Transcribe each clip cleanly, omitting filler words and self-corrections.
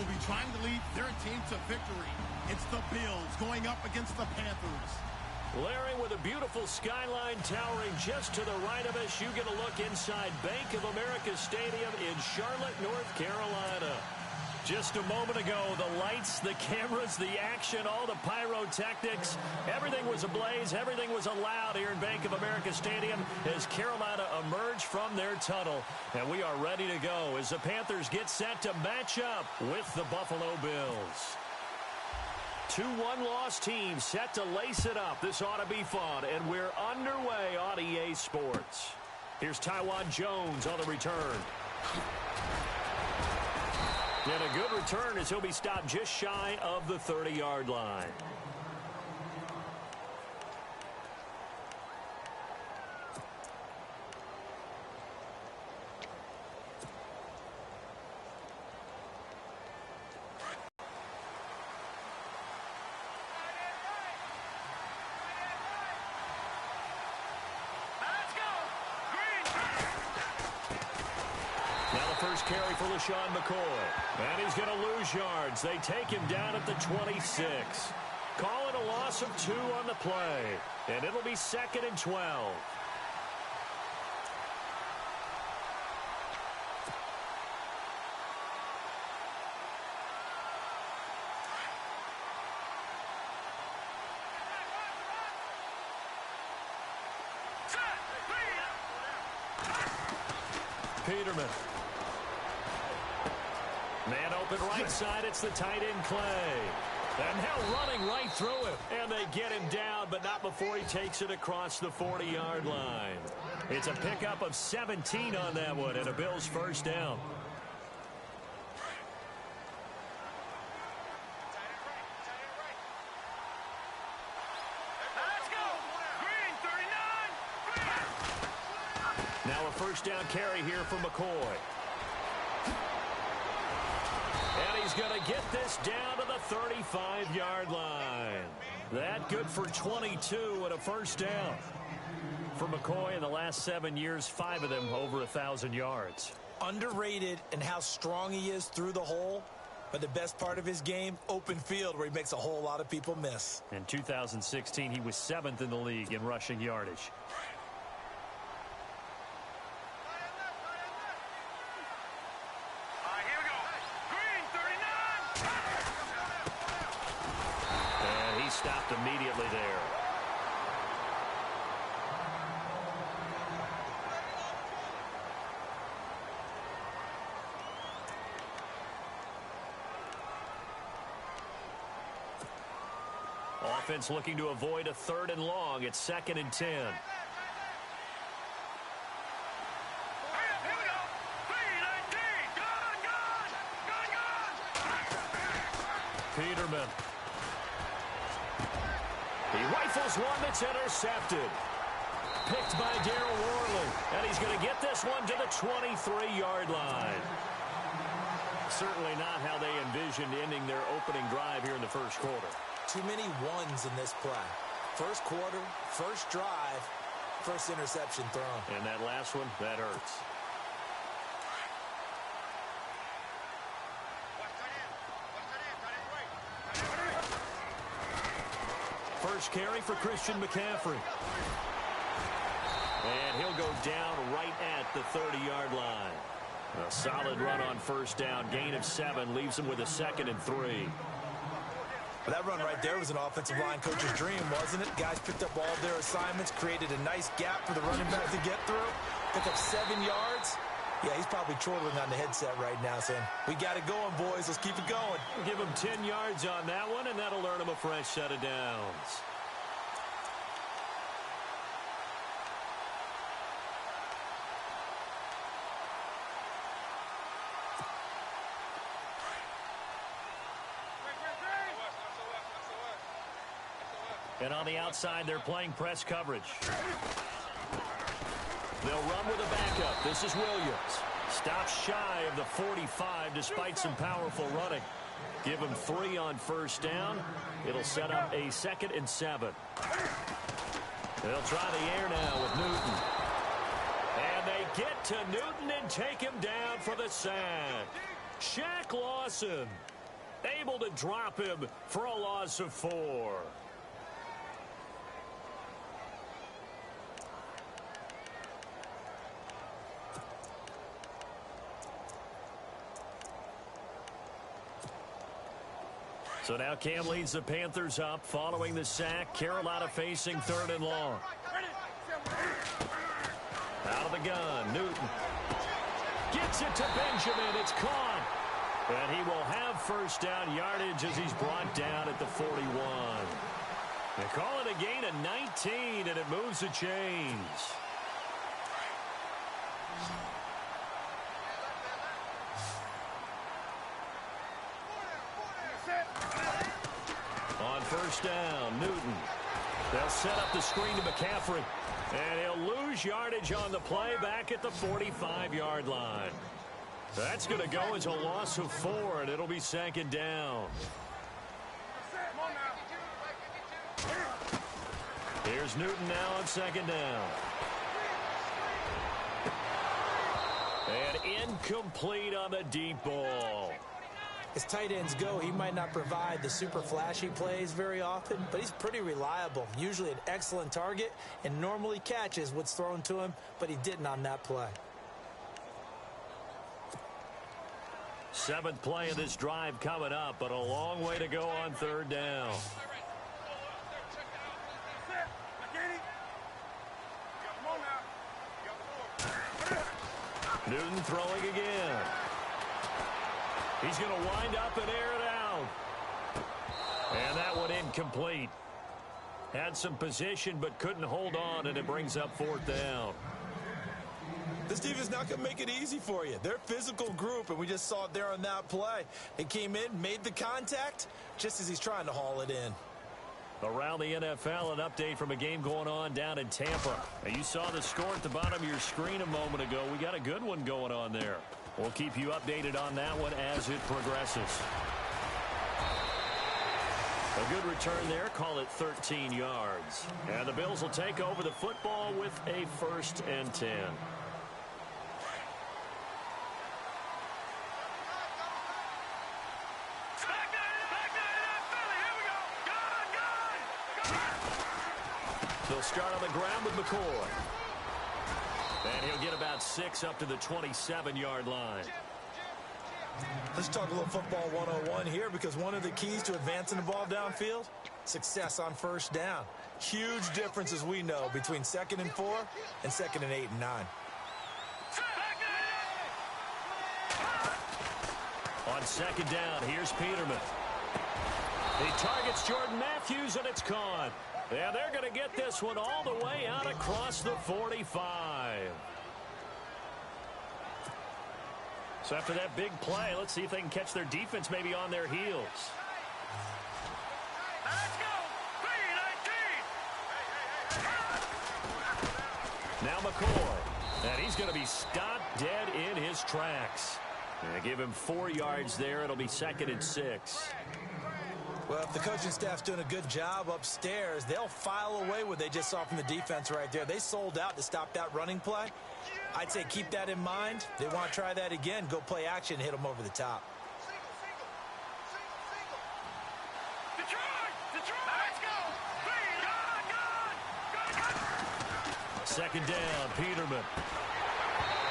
will be trying to lead their team to victory. It's the Bills going up against the Panthers. Larry, with a beautiful skyline towering just to the right of us, you get a look inside Bank of America Stadium in Charlotte, North Carolina. Just a moment ago, the lights, the cameras, the action, all the pyrotechnics, everything was ablaze, everything was allowed here in Bank of America Stadium as Carolina emerged from their tunnel. And we are ready to go as the Panthers get set to match up with the Buffalo Bills. Two one-loss teams set to lace it up. This ought to be fun, and we're underway on EA Sports. Here's Tywan Jones on the return. And a good return as he'll be stopped just shy of the 30-yard line. First carry for LaShawn McCoy. And he's going to lose yards. They take him down at the 26. Call it a loss of 2 on the play. And it'll be 2nd and 12. Peterman. Man open right side, it's the tight end Clay. And now running right through him. And they get him down, but not before he takes it across the 40-yard line. It's a pickup of 17 on that one, and a Bills first down. Now a first down carry here for McCoy. And he's going to get this down to the 35-yard line. That good for 22 and a first down. For McCoy in the last 7 years, 5 of them over 1,000 yards. Underrated in how strong he is through the hole. But the best part of his game, open field, where he makes a whole lot of people miss. In 2016, he was 7th in the league in rushing yardage. Stopped immediately there. Offense looking to avoid a 3rd and long. It's 2nd and 10. Peterman. He rifles one that's intercepted. Picked by Darryl Worley. And he's going to get this one to the 23-yard line. Certainly not how they envisioned ending their opening drive here in the first quarter. Too many ones in this play. First quarter, first drive, first interception thrown. And that last one, that hurts. First carry for Christian McCaffrey. And he'll go down right at the 30-yard line. A solid run on first down. Gain of 7 leaves him with a 2nd and 3. That run right there was an offensive line coach's dream, wasn't it? Guys picked up all of their assignments, created a nice gap for the running back to get through. Pick up 7 yards. Yeah, he's probably chortling on the headset right now saying, we got it going, boys. Let's keep it going. Give him 10 yards on that one, and that'll earn him a fresh set of downs. And on the outside, they're playing press coverage. They'll run with a backup. This is Williams. Stops shy of the 45 despite some powerful running. Give him 3 on first down. It'll set up a 2nd and 7. They'll try the air now with Newton. And they get to Newton and take him down for the sack. Shaq Lawson able to drop him for a loss of 4. So now Cam leads the Panthers up following the sack. Carolina facing 3rd and long. Out of the gun, Newton. Gets it to Benjamin. It's caught. And he will have first down yardage as he's brought down at the 41. They call it a gain of 19, and it moves the chains. On first down, Newton. They'll set up the screen to McCaffrey. And he'll lose yardage on the play back at the 45-yard line. That's going to go as a loss of 4, and it'll be 2nd down. Here's Newton now on 2nd down. And incomplete on the deep ball. As tight ends go, he might not provide the super flashy plays very often, but he's pretty reliable. Usually an excellent target and normally catches what's thrown to him, but he didn't on that play. 7th play of this drive coming up, but a long way to go on 3rd down. Newton throwing again. He's going to wind up and air it out. And that one incomplete. Had some position but couldn't hold on, and it brings up 4th down. This defense not going to make it easy for you. They're a physical group, and we just saw it there on that play. They came in, made the contact, just as he's trying to haul it in. Around the NFL, an update from a game going on down in Tampa. Now, you saw the score at the bottom of your screen a moment ago. We got a good one going on there. We'll keep you updated on that one as it progresses. A good return there. Call it 13 yards. And the Bills will take over the football with a 1st and 10. They'll start on the ground with McCoy. And he'll get about 6 up to the 27-yard line. Let's talk a little football 101 here, because one of the keys to advancing the ball downfield, success on 1st down. Huge difference, as we know, between 2nd and 4 and 2nd and 8 and 9. On 2nd down, here's Peterman. He targets Jordan Matthews, and it's caught. And they're going to get this one all the way out across the 45. So after that big play, let's see if they can catch their defense maybe on their heels. Let's go! Now McCoy. And he's going to be stopped dead in his tracks. And give him 4 yards there. It'll be 2nd and 6. Well, if the coaching staff's doing a good job upstairs, they'll file away what they just saw from the defense right there. They sold out to stop that running play. I'd say keep that in mind. They want to try that again. Go play action and hit them over the top. Second down, Peterman.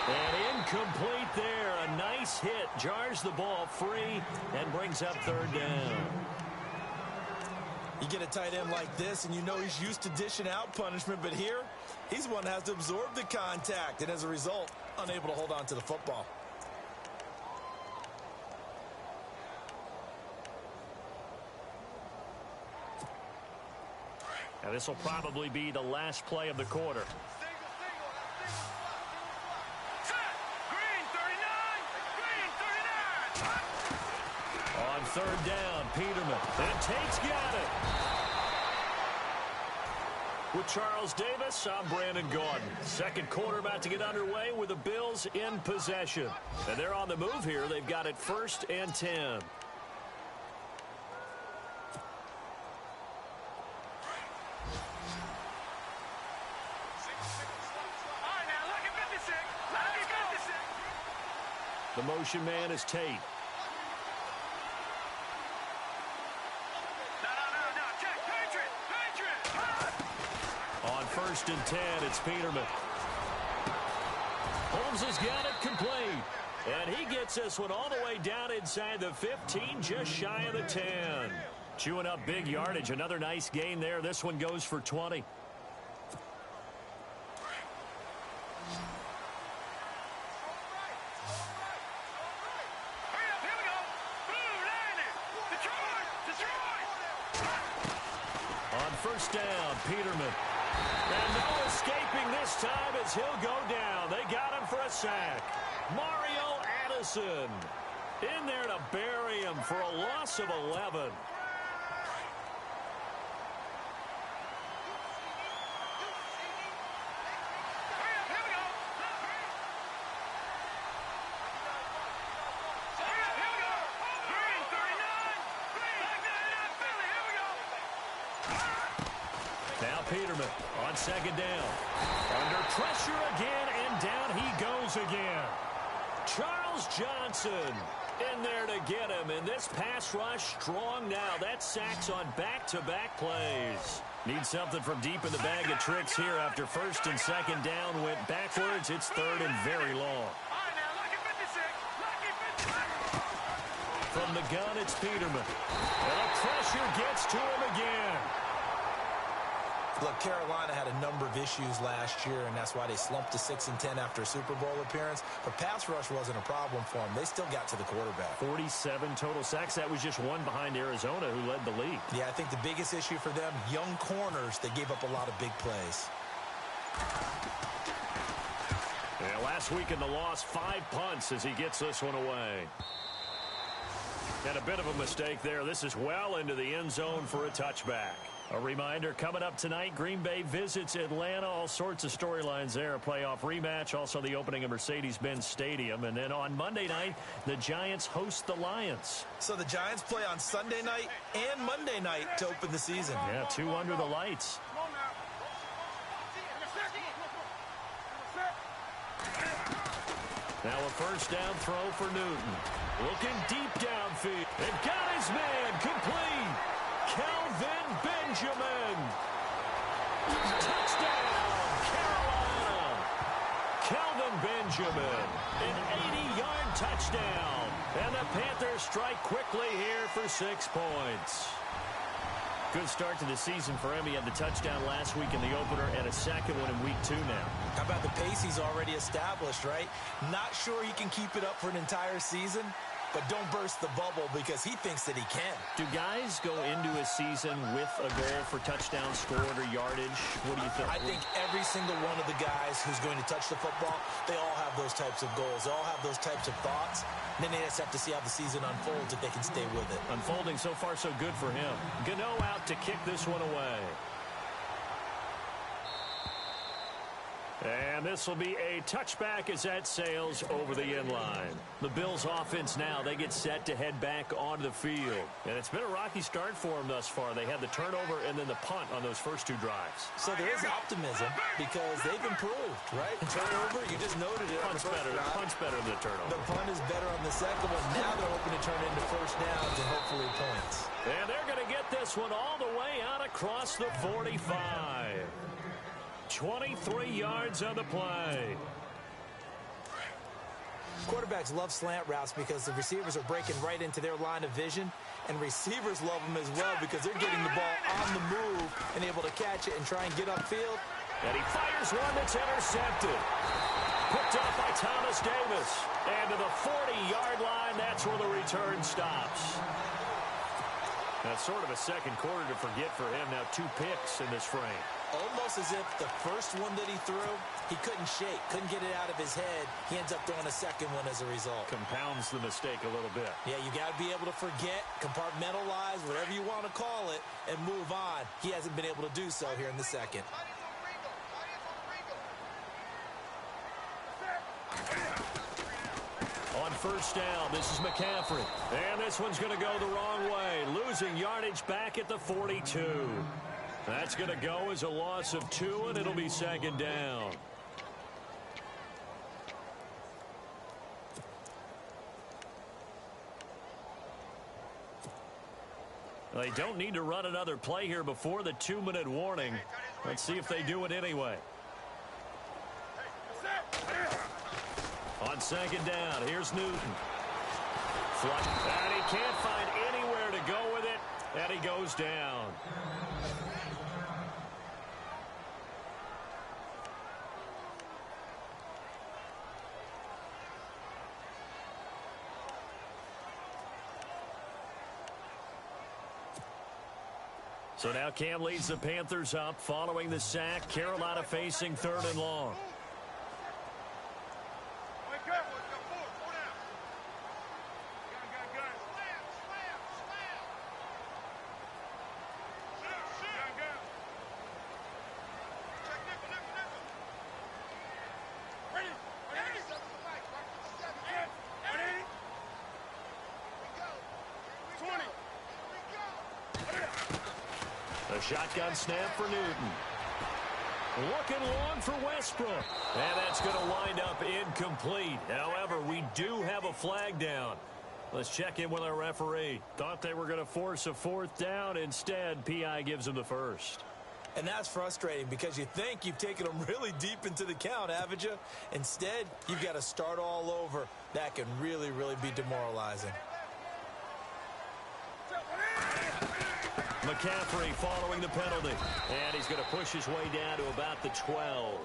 And incomplete there. A nice hit. Jars the ball free and brings up 3rd down. You get a tight end like this, and you know he's used to dishing out punishment, but here, he's the one that has to absorb the contact, and as a result, unable to hold on to the football. Now, this will probably be the last play of the quarter. On 3rd down, Peterman. And Tate's got it. With Charles Davis, I'm Brandon Gordon. Second quarter about to get underway with the Bills in possession. And they're on the move here. They've got it 1st and 10. The motion man is Tate. 1st and 10. It's Peterman. Holmes has got it complete. And he gets this one all the way down inside the 15, just shy of the 10. Chewing up big yardage. Another nice gain there. This one goes for 20. On 1st down, Peterman. And no escaping this time as he'll go down. They got him for a sack. Mario Addison in there to bury him for a loss of 11. Now Peterman on 2nd down. Under pressure again, and down he goes again. Charles Johnson in there to get him, and this pass rush strong now. That sacks on back-to-back plays. Need something from deep in the bag of tricks here after 1st and 2nd down went backwards. It's 3rd and very long. From the gun, it's Peterman. And the pressure gets to him again. Look, Carolina had a number of issues last year, and that's why they slumped to 6 and 10 after a Super Bowl appearance. But pass rush wasn't a problem for them. They still got to the quarterback. 47 total sacks. That was just one behind Arizona, who led the league. Yeah, I think the biggest issue for them, young corners, they gave up a lot of big plays. Yeah, last week in the loss, 5 punts as he gets this one away. And a bit of a mistake there. This is well into the end zone for a touchback. A reminder, coming up tonight, Green Bay visits Atlanta. All sorts of storylines there. A playoff rematch, also the opening of Mercedes-Benz Stadium. And then on Monday night, the Giants host the Lions. So the Giants play on Sunday night and Monday night to open the season. Yeah, 2 under the lights. Now a 1st down throw for Newton. Looking deep downfield. They've got his man complete. Kelvin Benjamin. Touchdown, Carolina. Kelvin Benjamin, an 80-yard touchdown. And the Panthers strike quickly here for 6 points. Good start to the season for him. He had the touchdown last week in the opener and a second one in week 2 now. How about the pace he's already established, right? Not sure he can keep it up for an entire season, but don't burst the bubble because he thinks that he can. Do guys go into a season with a goal for touchdown scored or yardage? What do you think? I think every single one of the guys who's going to touch the football, they all have those types of goals. They all have those types of thoughts. And then they just have to see how the season unfolds if they can stay with it. Unfolding so far so good for him. Gano out to kick this one away. And this will be a touchback as that sails over the end line. The Bills offense now, they get set to head back onto the field. And it's been a rocky start for them thus far. They had the turnover and then the punt on those first 2 drives. So there is optimism because they've improved, right? Turnover, you just noted it. Punt's better than the turnover. The punt is better on the second one. Now they're hoping to turn into 1st downs and hopefully points. And they're going to get this one all the way out across the 45. 23 yards on the play. Quarterbacks love slant routes because the receivers are breaking right into their line of vision, and receivers love them as well because they're getting the ball on the move and able to catch it and try and get upfield. And he fires one that's intercepted. Picked up by Thomas Davis. And to the 40-yard line, that's where the return stops. That's sort of a second quarter to forget for him. Now 2 picks in this frame. Almost as if the first one that he threw, he couldn't shake, couldn't get it out of his head. He ends up throwing a second one as a result. Compounds the mistake a little bit. Yeah, you got to be able to forget, compartmentalize, whatever you want to call it, and move on. He hasn't been able to do so here in the second. On 1st down, this is McCaffrey. And this one's going to go the wrong way. Losing yardage back at the 42. That's going to go as a loss of 2, and it'll be 2nd down. They don't need to run another play here before the 2-minute warning. Let's see if they do it anyway. On second down, here's Newton. Flush, and he can't find anywhere to go with it, and he goes down. So now Cam leads the Panthers up following the sack. Carolina facing 3rd and long. A shotgun snap for Newton. Looking long for Westbrook. And that's going to wind up incomplete. However, we do have a flag down. Let's check in with our referee. Thought they were going to force a 4th down. Instead, PI gives them the first. And that's frustrating because you think you've taken them really deep into the count, haven't you? Instead, you've got to start all over. That can really, really be demoralizing. McCaffrey following the penalty. And he's going to push his way down to about the 12.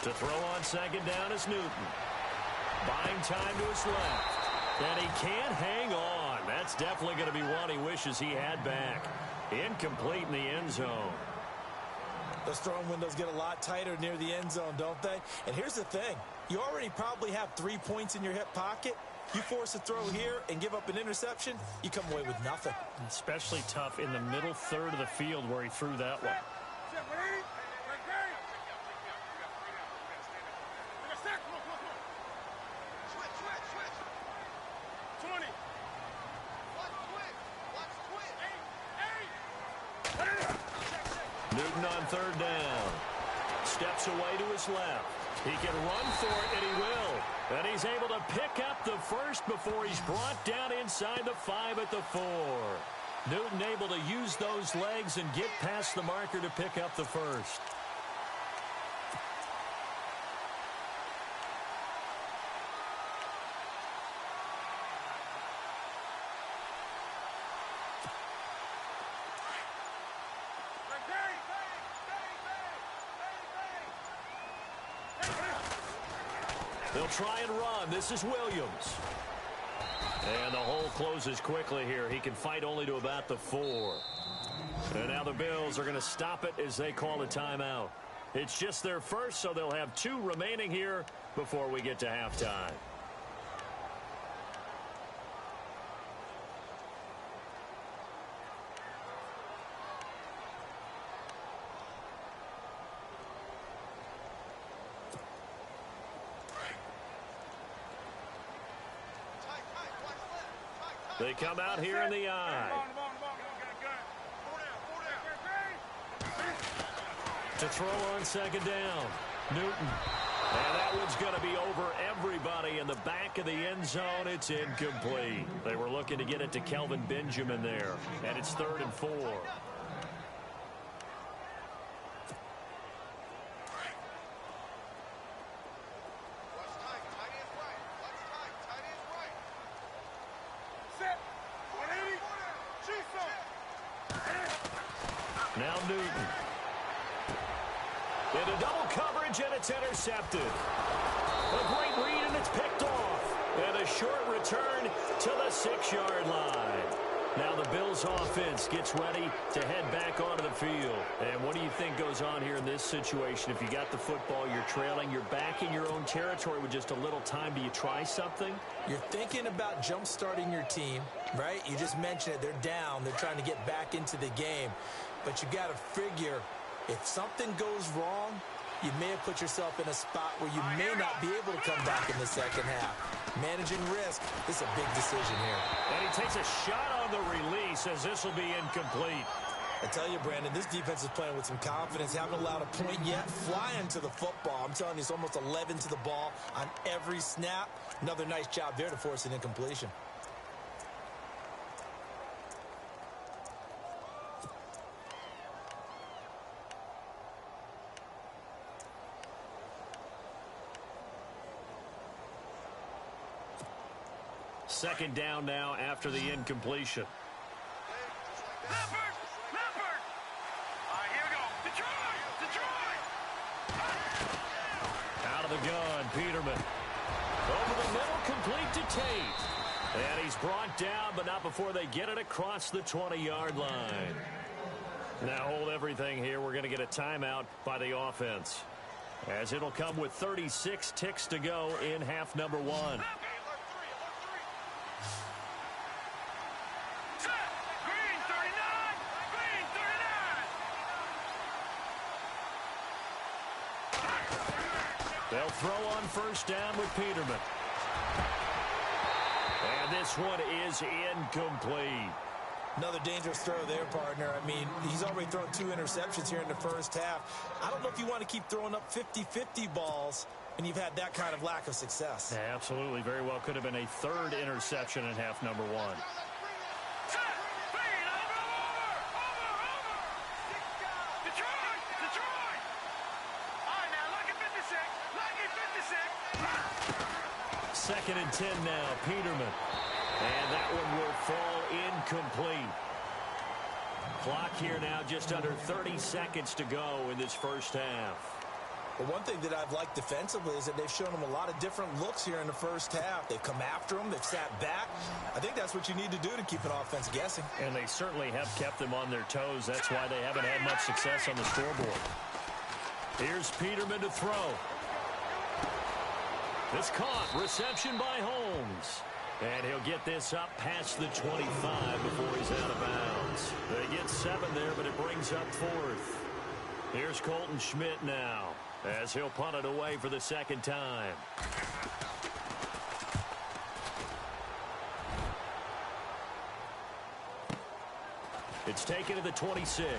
To throw on second down is Newton. Buying time to his left. And he can't hang on. That's definitely going to be one he wishes he had back. Incomplete in the end zone. Those throwing windows get a lot tighter near the end zone, don't they? And here's the thing. You already probably have 3 points in your hip pocket. You force a throw here and give up an interception, you come away with nothing. Especially tough in the middle third of the field where he threw that one. Newton on 3rd down. Steps away to his left. He can run for it, and he will. And he's able to pick up the first before he's brought down inside the 5 at the 4. Newton able to use those legs and get past the marker to pick up the first. They'll try and run. This is Williams. And the hole closes quickly here. He can fight only to about the 4. And now the Bills are going to stop it as they call a timeout. It's just their first, so they'll have 2 remaining here before we get to halftime. They come out here in the eye. To throw on second down. Newton. And that one's going to be over everybody in the back of the end zone. It's incomplete. They were looking to get it to Kelvin Benjamin there. And it's 3rd and 4. Now Newton. Into double coverage, and it's intercepted. A great read, and it's picked off. And a short return to the 6-yard line. Now the Bills offense gets ready to head back onto the field. And what do you think goes on here in this situation? If you got the football, you're trailing, you're back in your own territory with just a little time. Do you try something? You're thinking about jump-starting your team, right? You just mentioned it. They're down. They're trying to get back into the game. But you got to figure, if something goes wrong, you may have put yourself in a spot where you may not be able to come back in the second half. Managing risk, this is a big decision here. And he takes a shot on the release as this will be incomplete. I tell you, Brandon, this defense is playing with some confidence. Haven't allowed a point yet. Flying to the football. I'm telling you, it's almost 11 to the ball on every snap. Another nice job there to force an incompletion. Second down now after the incompletion. Out of the gun, Peterman. Over the middle, complete to Tate. And he's brought down, but not before they get it across the 20-yard line. Now hold everything here. We're going to get a timeout by the offense, as it'll come with 36 ticks to go in half number one. They'll throw on first down with Peterman. And this one is incomplete. Another dangerous throw there, partner. I mean, he's already thrown 2 interceptions here in the first half. I don't know if you want to keep throwing up 50-50 balls when you've had that kind of lack of success. Yeah, absolutely. Very well could have been a third interception in half number one. Second and 10 now, Peterman. And that one will fall incomplete. Clock here now just under 30 seconds to go in this first half. Well, one thing that I've liked defensively is that they've shown them a lot of different looks here in the first half. They've come after them. They've sat back. I think that's what you need to do to keep an offense guessing. And they certainly have kept them on their toes. That's why they haven't had much success on the scoreboard. Here's Peterman to throw. It's caught. Reception by Holmes. And he'll get this up past the 25 before he's out of bounds. They get 7 there, but it brings up 4th. Here's Colton Schmidt now, as he'll punt it away for the second time. It's taken to the 26.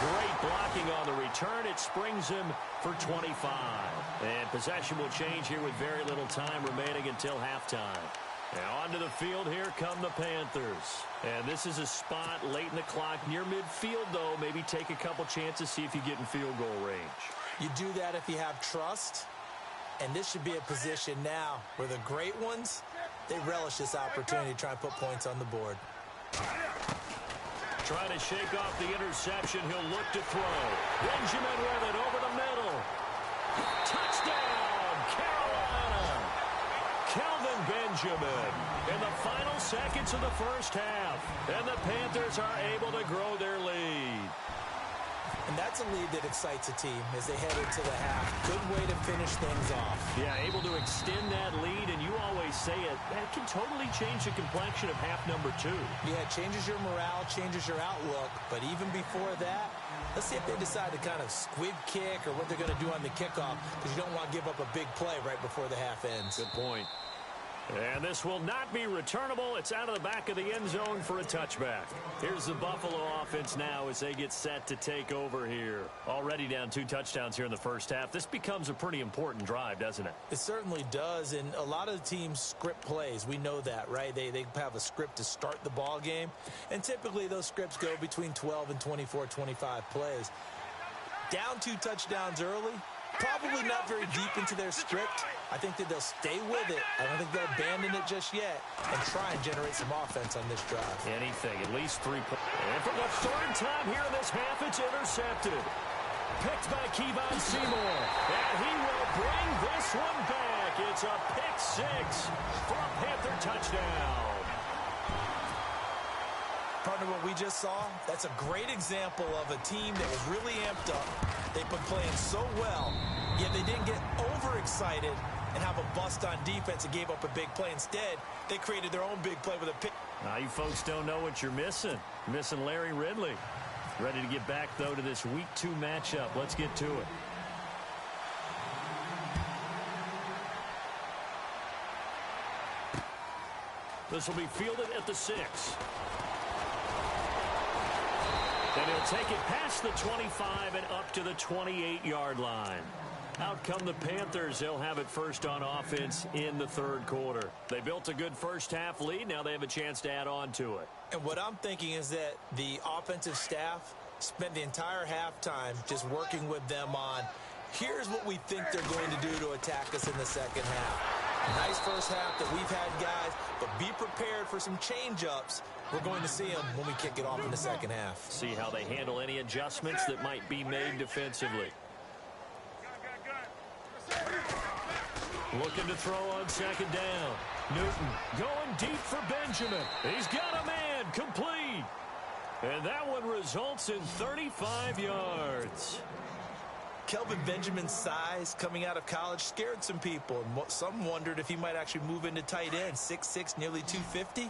Great blocking on the return. It springs him for 25. And possession will change here with very little time remaining until halftime. Now onto the field, here come the Panthers. And this is a spot late in the clock near midfield, though. Maybe take a couple chances, see if you get in field goal range. You do that if you have trust. And this should be a position now where the great ones, they relish this opportunity to try and put points on the board. Trying to shake off the interception. He'll look to throw. Benjamin with it over the middle. Touchdown, Carolina. Kelvin Benjamin in the final seconds of the first half. And the Panthers are able to grow their lead. And that's a lead that excites a team as they head into the half. Good way to finish things off. Yeah, able to extend that lead, and you always say it, that can totally change the complexion of half number 2. Yeah, it changes your morale, changes your outlook. But even before that, let's see if they decide to kind of squib kick or what they're going to do on the kickoff, because you don't want to give up a big play right before the half ends. Good point. And this will not be returnable. It's out of the back of the end zone for a touchback. Here's the Buffalo offense now as they get set to take over here. Already down 2 touchdowns here in the first half. This becomes a pretty important drive, doesn't it? It certainly does, and a lot of the teams script plays. We know that, right? They have a script to start the ball game, and typically those scripts go between 12 and 24, 25 plays. Down 2 touchdowns early, probably not very deep into their script. I think that they'll stay with it. I don't think they'll abandon it just yet and try and generate some offense on this drive. Anything, at least 3 points. And for the third time here in this half, it's intercepted. Picked by Kevon Seymour. And he will bring this one back. It's a pick 6 for a Panther touchdown. Partner, what we just saw, that's a great example of a team that was really amped up. They've been playing so well, yet they didn't get overexcited and have a bust on defense and gave up a big play. Instead, they created their own big play with a pick. Now you folks don't know what you're missing. Missing Larry Ridley. Ready to get back, though, to this Week 2 matchup. Let's get to it. This will be fielded at the 6. And he'll take it past the 25 and up to the 28-yard line. Out come the Panthers. They'll have it first on offense in the third quarter. They built a good first-half lead. Now they have a chance to add on to it. And what I'm thinking is that the offensive staff spent the entire halftime just working with them on, here's what we think they're going to do to attack us in the second half. Nice first half that we've had, guys, but be prepared for some change-ups. We're going to see them when we kick it off in the second half. See how they handle any adjustments that might be made defensively. Looking to throw on second down. Newton going deep for Benjamin. He's got a man, complete. And that one results in 35 yards. Kelvin Benjamin's size coming out of college scared some people. And some wondered if he might actually move into tight end, 6'6", nearly 250.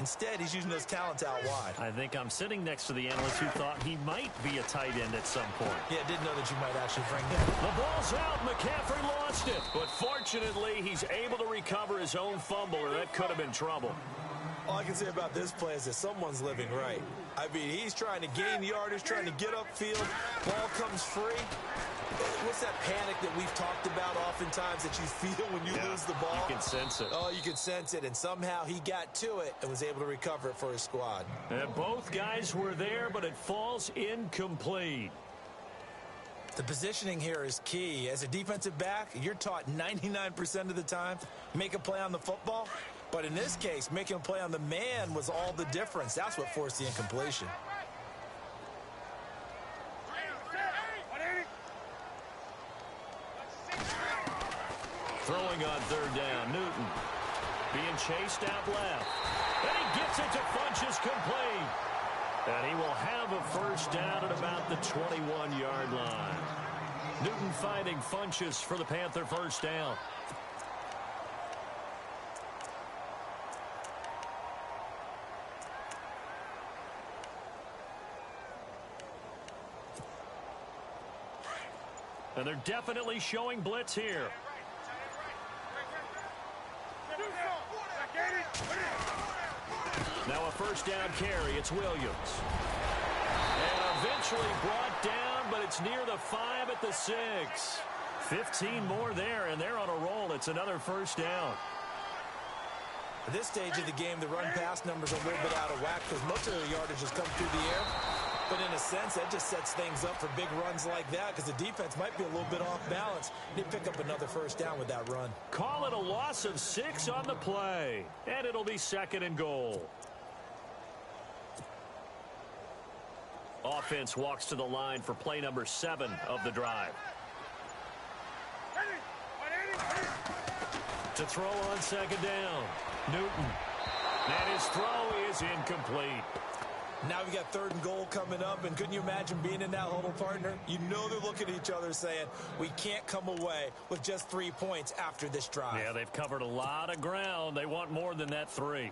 Instead, he's using those talents out wide. I think I'm sitting next to the analyst who thought he might be a tight end at some point. Yeah, didn't know that you might actually bring that. The ball's out. McCaffrey lost it. But fortunately, he's able to recover his own fumble, or that could have been trouble. All I can say about this play is that someone's living right. I mean, he's trying to gain yardage, trying to get upfield. Ball comes free. What's that panic that we've talked about oftentimes that you feel when you lose the ball? You can sense it. Oh, you can sense it. And somehow he got to it and was able to recover it for his squad. And both guys were there, but it falls incomplete. The positioning here is key. As a defensive back, you're taught 99% of the time, make a play on the football. But in this case, making a play on the man was all the difference. That's what forced the incompletion. Throwing on third down, Newton being chased out left. And he gets it to Funchess, complete. And he will have a first down at about the 21-yard line. Newton finding Funchess for the Panther first down. And they're definitely showing blitz here. Now a first down carry. It's Williams. And eventually brought down, but it's near the 5 at the 6. 15 more there, and they're on a roll. It's another first down. At this stage of the game, the run-pass numbers are a little bit out of whack because most of the yardage has come through the air. But in a sense, that just sets things up for big runs like that because the defense might be a little bit off balance. They pick up another first down with that run. Call it a loss of 6 on the play. And it'll be 2nd and goal. Offense walks to the line for play number 7 of the drive. To throw on second down, Newton. And his throw is incomplete. Now we got 3rd and goal coming up, and couldn't you imagine being in that huddle, partner? You know they're looking at each other saying, we can't come away with just 3 points after this drive. Yeah, they've covered a lot of ground. They want more than that 3.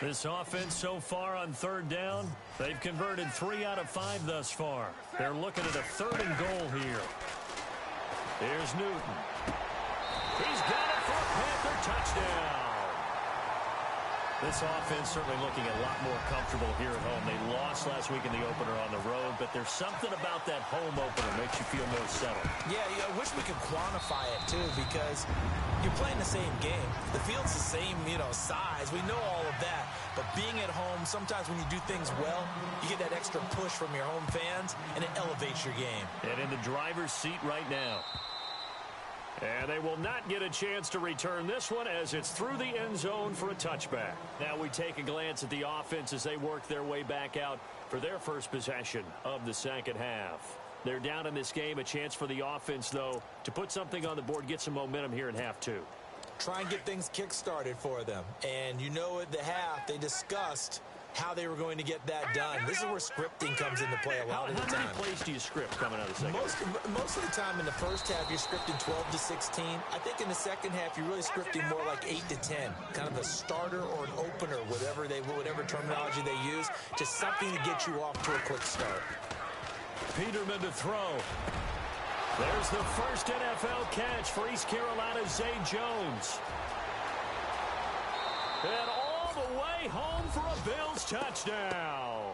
This offense so far on 3rd down, they've converted 3 out of 5 thus far. They're looking at a 3rd and goal here. Here's Newton. He's got it for a Panther touchdown. This offense certainly looking a lot more comfortable here at home. They lost last week in the opener on the road, but there's something about that home opener that makes you feel more settled. Yeah, I wish we could quantify it, too, because you're playing the same game. The field's the same, size. We know all of that. But being at home, sometimes when you do things well, you get that extra push from your home fans, and it elevates your game. And in the driver's seat right now. And they will not get a chance to return this one as it's through the end zone for a touchback. Now we take a glance at the offense as they work their way back out for their first possession of the second half. They're down in this game. A chance for the offense, though, to put something on the board, get some momentum here in half 2. Try and get things kick-started for them. And at the half, they discussed how they were going to get that done. This is where scripting comes into play a lot of the time. How many plays do you script coming out of the second half? Most of the time in the first half, you're scripting 12 to 16. I think in the second half, you're really scripting more like 8 to 10. Kind of a starter or an opener, whatever terminology they use, just something to get you off to a quick start. Peterman to throw. There's the first NFL catch for East Carolina's Zay Jones. And all the way home for a Bills touchdown.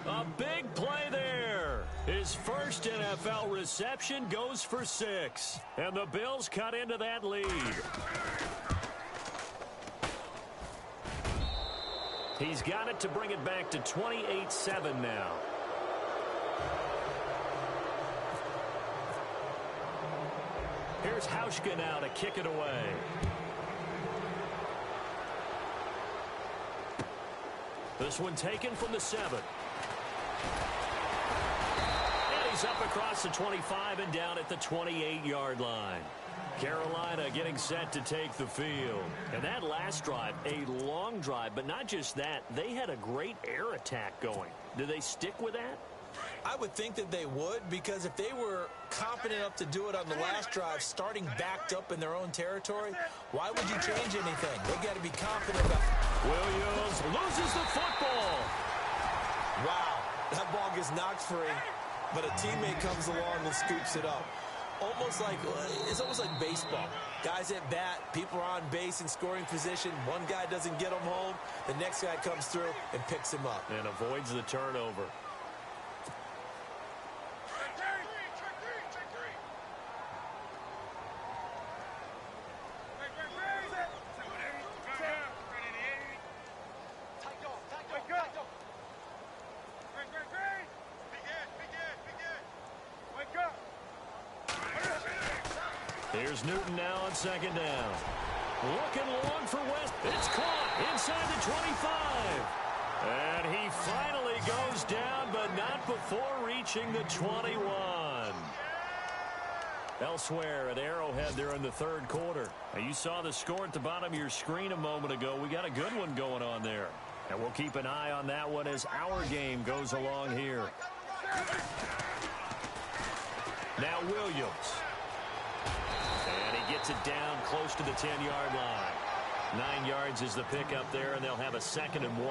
A big play there. His first NFL reception goes for 6. And the Bills cut into that lead. He's got it to bring it back to 28-7 now. Here's Hauschka now to kick it away. This one taken from the 7. And he's up across the 25 and down at the 28-yard line. Carolina getting set to take the field. And that last drive, a long drive, but not just that. They had a great air attack going. Do they stick with that? I would think that they would, because if they were confident enough to do it on the last drive, starting backed up in their own territory, why would you change anything? They got to be confident about it. Williams loses the football. Wow, that ball gets knocked free, but a teammate comes along and scoops it up. It's almost like baseball. Guys at bat, people are on base in scoring position. One guy doesn't get them home. The next guy comes through and picks him up. And avoids the turnover. Here's Newton now on second down. Looking long for West. It's caught inside the 25. And he finally goes down, but not before reaching the 21. Elsewhere at Arrowhead there in the third quarter. Now you saw the score at the bottom of your screen a moment ago. We got a good one going on there. And we'll keep an eye on that one as our game goes along here. Now Williams. And he gets it down close to the 10-yard line. 9 yards is the pickup there, and they'll have a 2nd and 1.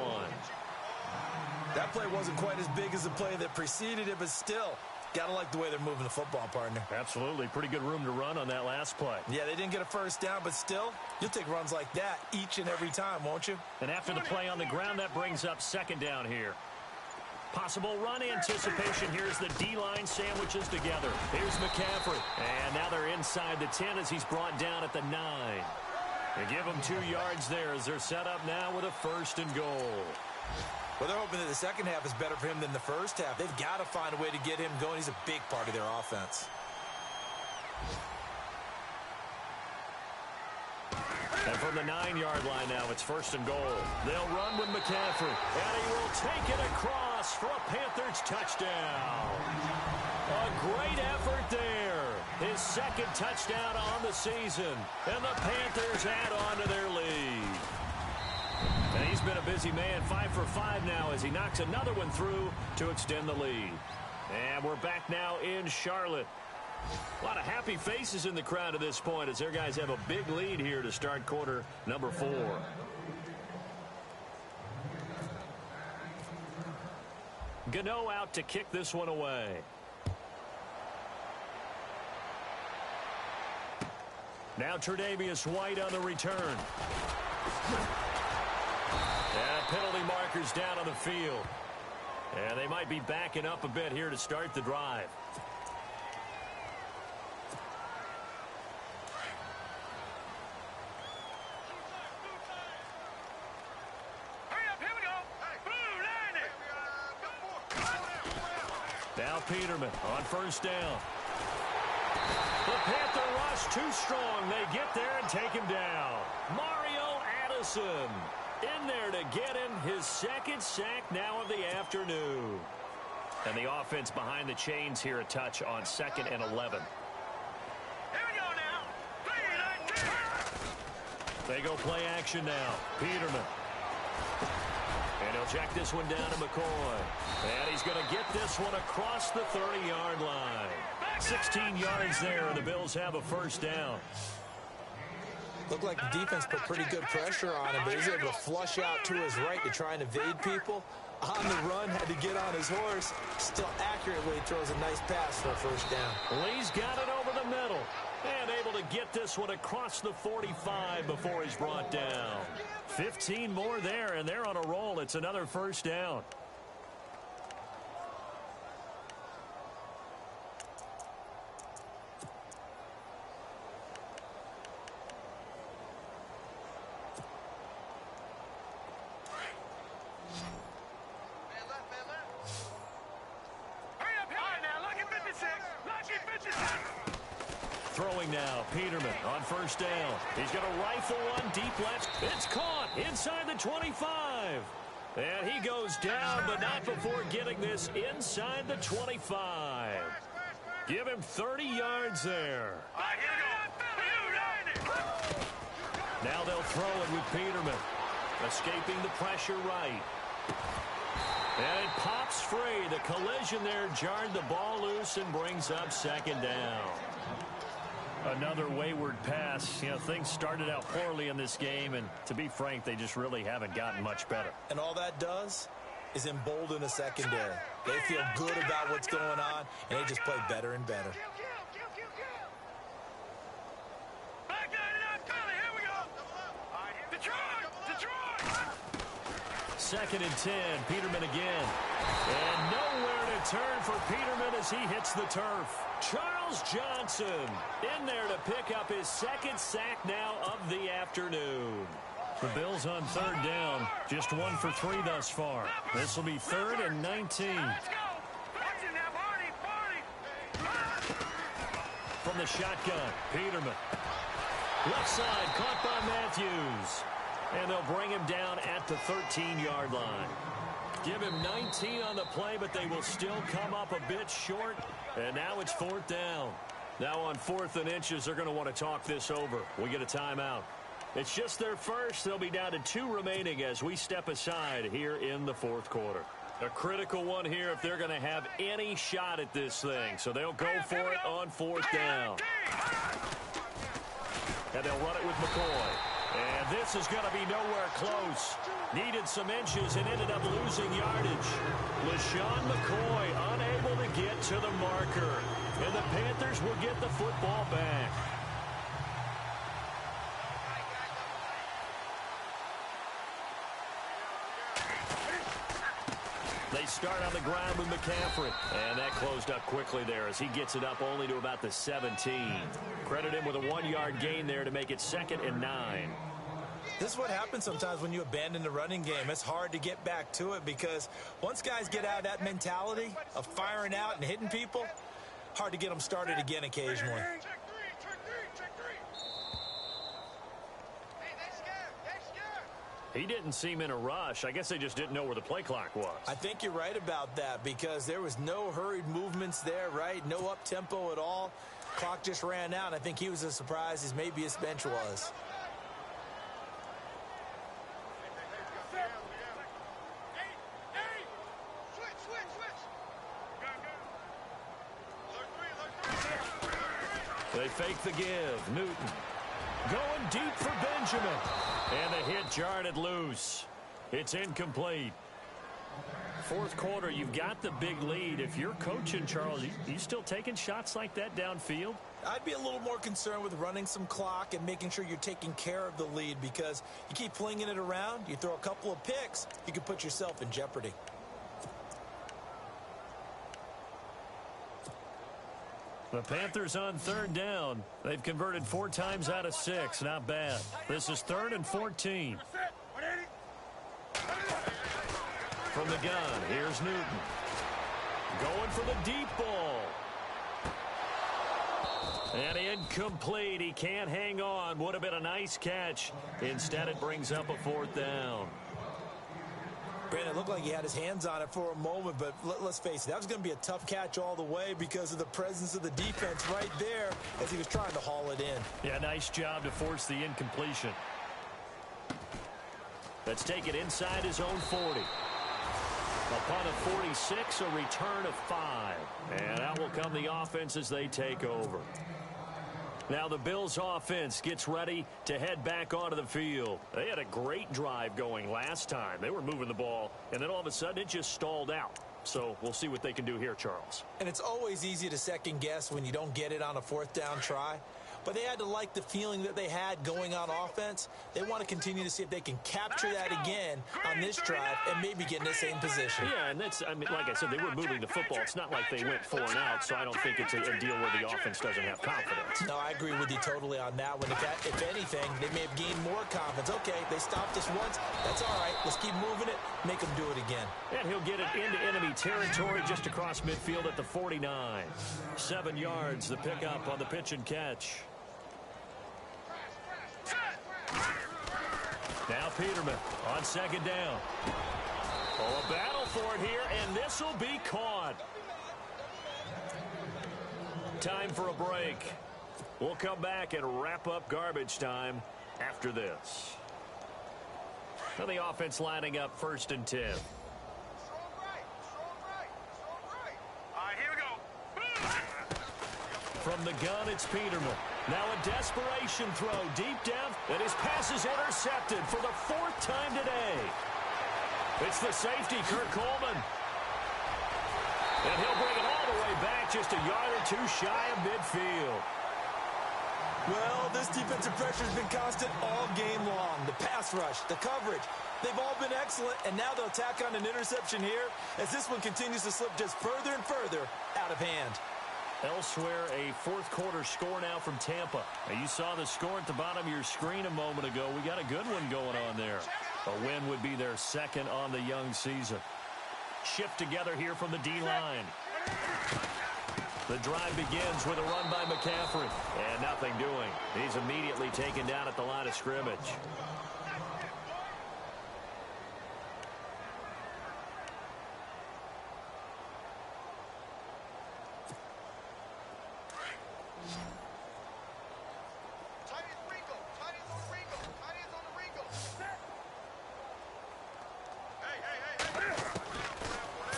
That play wasn't quite as big as the play that preceded it, but still, got to like the way they're moving the football, partner. Absolutely. Pretty good room to run on that last play. Yeah, they didn't get a first down, but still, you'll take runs like that each and every time, won't you? And after the play on the ground, that brings up 2nd down here. Possible run anticipation. Here's the D-line sandwiches together. Here's McCaffrey. And now they're inside the 10 as he's brought down at the 9. They give him 2 yards there as they're set up now with a 1st and goal. Well, they're hoping that the second half is better for him than the first half. They've got to find a way to get him going. He's a big part of their offense. And from the 9-yard line now, it's 1st and goal. They'll run with McCaffrey. And he will take it across for a Panthers touchdown. A great effort there. His 2nd touchdown on the season. And the Panthers add on to their lead. And he's been a busy man, 5 for 5 now as he knocks another one through to extend the lead. And we're back now in Charlotte. A lot of happy faces in the crowd at this point as their guys have a big lead here to start quarter number 4. Gano out to kick this one away. Now Tre'Davious White on the return. And penalty markers down on the field. And they might be backing up a bit here to start the drive. Now Peterman on 1st down. The Panther rush too strong. They get there and take him down. Mario Addison in there to get him his 2nd sack now of the afternoon. And the offense behind the chains here a touch on 2nd and 11. Here we go now. They go play action now. Peterman. And he'll check this one down to McCoy. And he's going to get this one across the 30-yard line. 16 yards there, and the Bills have a first down. Looked like the defense put pretty good pressure on him, but he's able to flush out to his right to try and evade people. On the run, had to get on his horse. Still accurately throws a nice pass for a first down. Lee's got it over the middle. And able to get this one across the 45 before he's brought down. 15 more there, and they're on a roll. It's another first down. Throwing now, Peterman on first down. He's going to rifle one deep left. It's caught inside the 25. And he goes down, but not before getting this inside the 25. Give him 30 yards there. Now they'll throw it with Peterman. Escaping the pressure right. And it pops free. The collision there jarred the ball loose and brings up second down. Another wayward pass. You know, things started out poorly in this game, and to be frank, they just really haven't gotten much better. And all that does is embolden the secondary. They feel good about what's going on, and they just play better and better. Second and 10, Peterman again. And nowhere to turn for Peterman as he hits the turf. Charles Johnson in there to pick up his second sack now of the afternoon. The Bills on third down, just 1 for 3 thus far. This will be 3rd and 19. From the shotgun, Peterman. Left side, caught by Matthews. And they'll bring him down at the 13-yard line. Give him 19 on the play, but they will still come up a bit short. And now it's 4th down. Now on 4th and inches, they're going to want to talk this over. We get a timeout. It's just their first. They'll be down to 2 remaining as we step aside here in the 4th quarter. A critical one here if they're going to have any shot at this thing. So they'll go for it on 4th down. And they'll run it with McCoy. And this is going to be nowhere close. Needed some inches and ended up losing yardage. LaShawn McCoy unable to get to the marker. And the Panthers will get the football back. They start on the ground with McCaffrey. And that closed up quickly there as he gets it up only to about the 17. Credit him with a 1-yard gain there to make it 2nd and 9. This is what happens sometimes when you abandon the running game. It's hard to get back to it because once guys get out of that mentality of firing out and hitting people, hard to get them started again occasionally. He didn't seem in a rush. I guess they just didn't know where the play clock was. I think you're right about that because there was no hurried movements there, right? No up-tempo at all. Clock just ran out. I think he was as surprised as maybe his bench was. They fake the give. Newton going deep for Benjamin. And the hit jarred it loose. It's incomplete. 4th quarter, you've got the big lead. If you're coaching, Charles, you still taking shots like that downfield? I'd be a little more concerned with running some clock and making sure you're taking care of the lead because you keep flinging it around, you throw a couple of picks, you can put yourself in jeopardy. The Panthers on 3rd down. They've converted 4 times out of 6. Not bad. This is 3rd and 14. From the gun, here's Newton. Going for the deep ball. And incomplete. He can't hang on. Would have been a nice catch. Instead, it brings up a 4th down. Brandon, it looked like he had his hands on it for a moment, but let's face it, that was going to be a tough catch all the way because of the presence of the defense right there as he was trying to haul it in. Yeah, nice job to force the incompletion. Let's take it inside his own 40. A punt of 46, a return of 5. And out will come the offense as they take over. Now the Bills offense gets ready to head back onto the field. They had a great drive going last time. They were moving the ball, and then all of a sudden it just stalled out. So we'll see what they can do here, Charles. And it's always easy to second guess when you don't get it on a fourth down try. But they had to like the feeling that they had going on offense. They want to continue to see if they can capture that again on this drive and maybe get in the same position. Yeah, and that's, I mean, like I said, they were moving the football. It's not like they went 4 and out, so I don't think it's a deal where the offense doesn't have confidence. No, I agree with you totally on that one. If anything, they may have gained more confidence. Okay, they stopped us once. That's all right. Let's keep moving it. Make them do it again. And he'll get it into enemy territory just across midfield at the 49. 7 yards, the pickup on the pitch and catch. Now Peterman on second down. Oh, a battle for it here, and this will be caught. Time for a break. We'll come back and wrap up garbage time after this. Now the offense lining up 1st and 10. From the gun, it's Peterman. Now a desperation throw deep down, and his pass is intercepted for the 4th time today. It's the safety, Kurt Coleman. And he'll bring it all the way back, just a yard or 2 shy of midfield. Well, this defensive pressure has been constant all game long. The pass rush, the coverage, they've all been excellent, and now they'll tack on an interception here as this one continues to slip just further and further out of hand. Elsewhere, a 4th quarter score now from Tampa. Now, you saw the score at the bottom of your screen a moment ago. We got a good one going on there. A win would be their 2nd on the young season. Shift together here from the D-line. The drive begins with a run by McCaffrey. And nothing doing. He's immediately taken down at the line of scrimmage.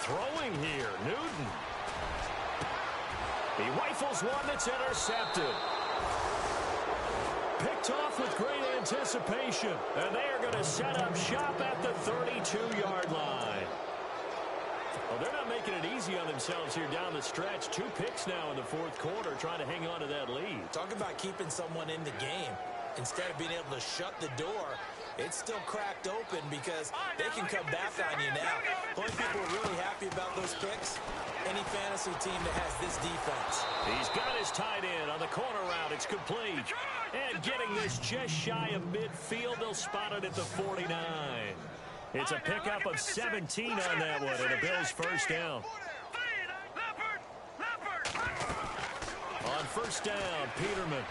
Throwing here, Newton. He rifles one that's intercepted. Picked off with great anticipation. And they are going to set up shop at the 32-yard line. Well, they're not making it easy on themselves here down the stretch. 2 picks now in the 4th quarter, trying to hang on to that lead. Talk about keeping someone in the game. Instead of being able to shut the door, it's still cracked open because they can come back on you now. The only people who are really happy about those picks, any fantasy team that has this defense. He's got his tight end on the corner route. It's complete. And getting this just shy of midfield, they'll spot it at the 49. It's a pickup of 17 on that one, and a Bills 1st down. On 1st down, Peterman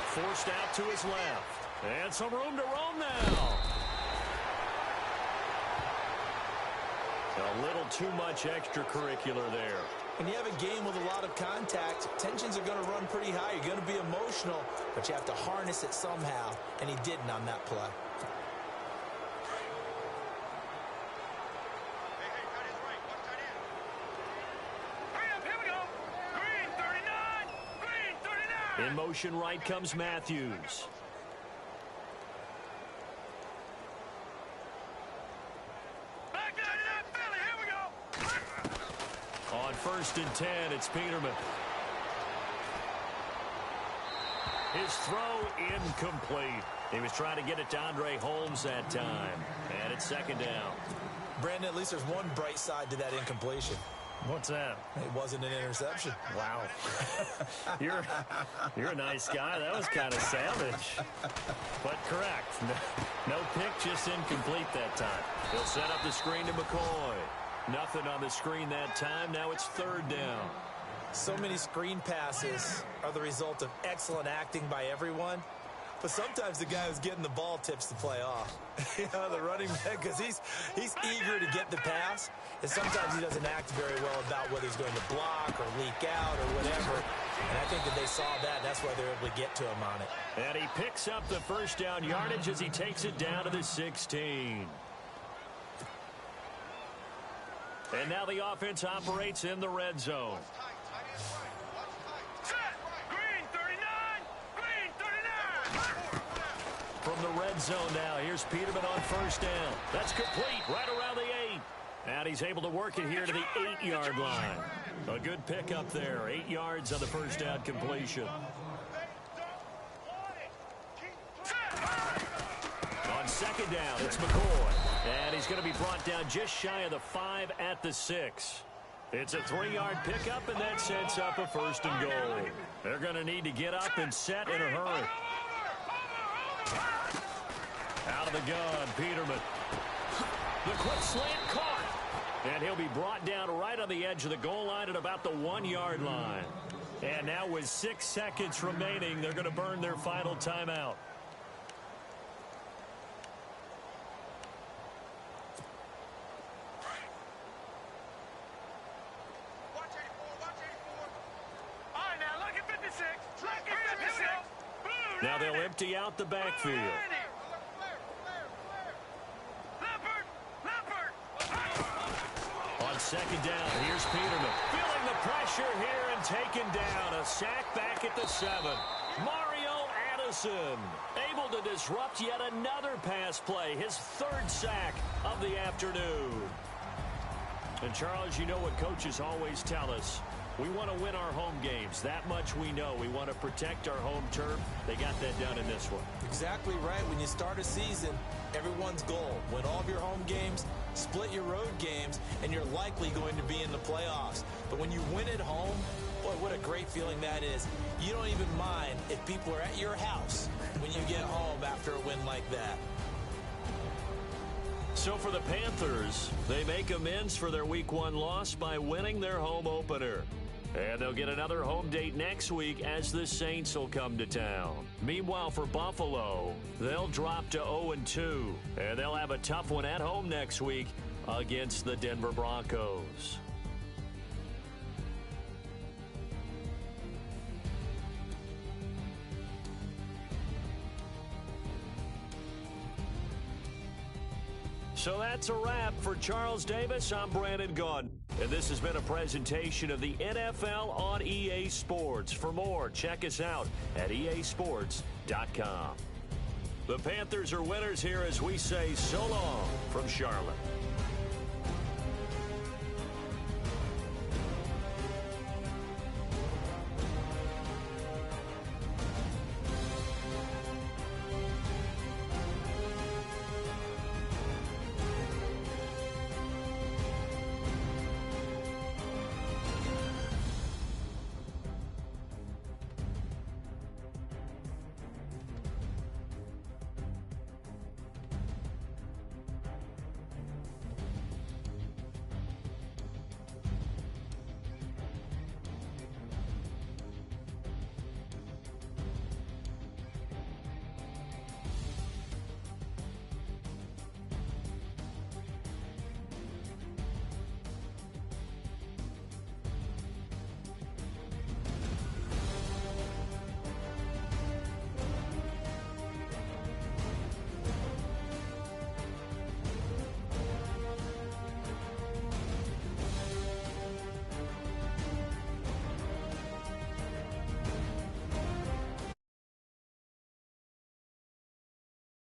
forced out to his left. And some room to roam now. A little too much extracurricular there. When you have a game with a lot of contact, tensions are going to run pretty high. You're going to be emotional, but you have to harness it somehow, and he didn't on that play. In motion right comes Matthews. On 1st and 10, it's Peterman. His throw incomplete. He was trying to get it to Andre Holmes that time. And it's 2nd down. Brandon, at least there's one bright side to that incompletion. What's that? It wasn't an interception. Wow. You're a nice guy. That was kind of savage. But correct. No pick, just incomplete that time. He'll set up the screen to McCoy. Nothing on the screen that time. Now it's 3rd down. So many screen passes are the result of excellent acting by everyone. But sometimes the guy who's getting the ball tips the play off. You know, the running back, because he's eager to get the pass. And sometimes he doesn't act very well about whether he's going to block or leak out or whatever. And I think that they saw that. That's why they were able to get to him on it. And he picks up the first down yardage as he takes it down to the 16. And now the offense operates in the red zone. Green 39! Green 39! From the red zone now, here's Peterman on first down. That's complete right around the 8. And he's able to work it here to the 8-yard line. A good pickup there. 8 yards on the first down completion. On second down, it's McCoy. And he's going to be brought down just shy of the 5 at the 6. It's a 3-yard pickup, and that sets up a first and goal. They're going to need to get up and set in a hurry. Out of the gun, Peterman. The quick slant caught. And he'll be brought down right on the edge of the goal line at about the 1-yard line. And now with 6 seconds remaining, they're going to burn their final timeout. Now they'll empty out the backfield. On second down, here's Peterman. Feeling the pressure here and taken down. A sack back at the 7. Mario Addison able to disrupt yet another pass play. His 3rd sack of the afternoon. And Charles, you know what coaches always tell us. We want to win our home games. That much we know. We want to protect our home turf. They got that done in this one. Exactly right. When you start a season, everyone's goal, win all of your home games, split your road games, and you're likely going to be in the playoffs. But when you win at home, boy, what a great feeling that is. You don't even mind if people are at your house when you get home after a win like that. So for the Panthers, they make amends for their Week 1 loss by winning their home opener. And they'll get another home date next week as the Saints will come to town. Meanwhile, for Buffalo, they'll drop to 0-2. And they'll have a tough one at home next week against the Denver Broncos. So that's a wrap. For Charles Davis, I'm Brandon Gaudin. And this has been a presentation of the NFL on EA Sports. For more, check us out at easports.com. The Panthers are winners here as we say so long from Charlotte.